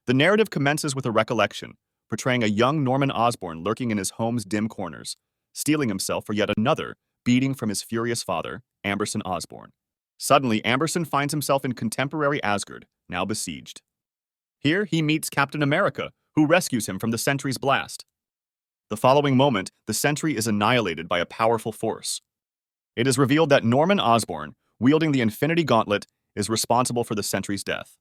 The narrative commences with a recollection, portraying a young Norman Osborn lurking in his home's dim corners, steeling himself for yet another beating from his furious father, Amberson Osborn. Suddenly, Amberson finds himself in contemporary Asgard, now besieged. Here, he meets Captain America, who rescues him from the Sentry's blast. The following moment, the Sentry is annihilated by a powerful force. It is revealed that Norman Osborn, wielding the Infinity Gauntlet, is responsible for the Sentry's death.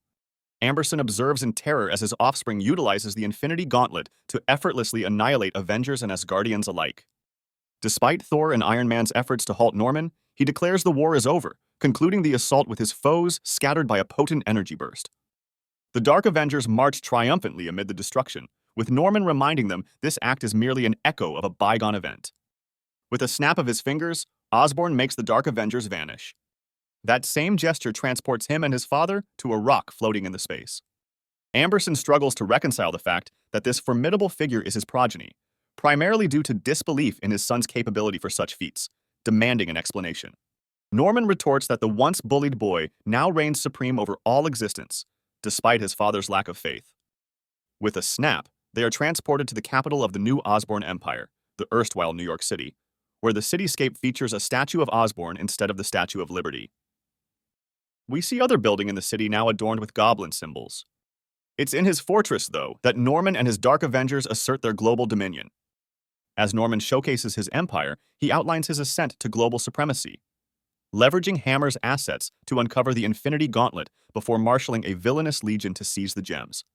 Amberson observes in terror as his offspring utilizes the Infinity Gauntlet to effortlessly annihilate Avengers and Asgardians alike. Despite Thor and Iron Man's efforts to halt Norman, he declares the war is over, concluding the assault with his foes scattered by a potent energy burst. The Dark Avengers march triumphantly amid the destruction, with Norman reminding them this act is merely an echo of a bygone event. With a snap of his fingers, Osborn makes the Dark Avengers vanish. That same gesture transports him and his father to a rock floating in the space. Amberson struggles to reconcile the fact that this formidable figure is his progeny, primarily due to disbelief in his son's capability for such feats, demanding an explanation. Norman retorts that the once bullied boy now reigns supreme over all existence, despite his father's lack of faith. With a snap, they are transported to the capital of the new Osborn Empire, the erstwhile New York City, where the cityscape features a statue of Osborn instead of the Statue of Liberty. We see other buildings in the city now adorned with goblin symbols. It's in his fortress, though, that Norman and his Dark Avengers assert their global dominion. As Norman showcases his empire, he outlines his ascent to global supremacy, leveraging Hammer's assets to uncover the Infinity Gauntlet before marshaling a villainous legion to seize the gems.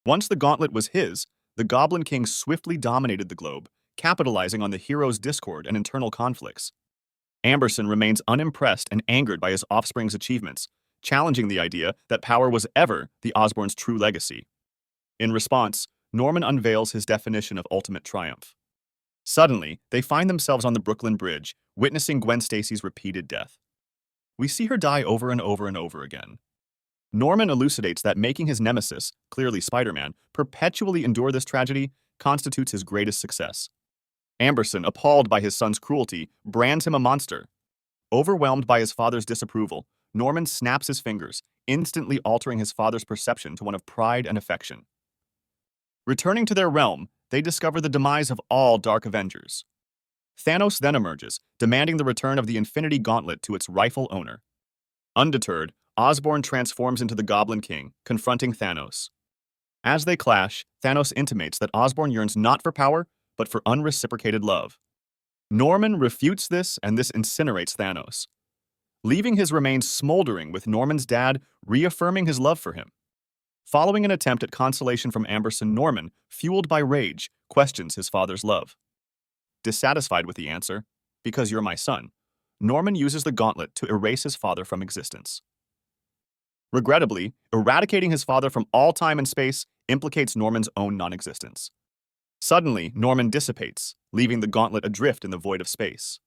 Once the gauntlet was his, the Goblin King swiftly dominated the globe, capitalizing on the hero's discord and internal conflicts. Amberson remains unimpressed and angered by his offspring's achievements, challenging the idea that power was ever the Osborns' true legacy. In response, Norman unveils his definition of ultimate triumph. Suddenly, they find themselves on the Brooklyn Bridge, witnessing Gwen Stacy's repeated death. We see her die over and over and over again. Norman elucidates that making his nemesis, clearly Spider-Man, perpetually endure this tragedy constitutes his greatest success. Amberson, appalled by his son's cruelty, brands him a monster. Overwhelmed by his father's disapproval, Norman snaps his fingers, instantly altering his father's perception to one of pride and affection. Returning to their realm, they discover the demise of all Dark Avengers. Thanos then emerges, demanding the return of the Infinity Gauntlet to its rightful owner. Undeterred, Osborn transforms into the Goblin King, confronting Thanos. As they clash, Thanos intimates that Osborn yearns not for power, but for unreciprocated love. Norman refutes this, and this incinerates Thanos, leaving his remains smoldering with Norman's dad reaffirming his love for him. Following an attempt at consolation from Amberson, Norman, fueled by rage, questions his father's love. Dissatisfied with the answer, "Because you're my son," Norman uses the gauntlet to erase his father from existence. Regrettably, eradicating his father from all time and space implicates Norman's own non-existence. Suddenly, Norman dissipates, leaving the gauntlet adrift in the void of space.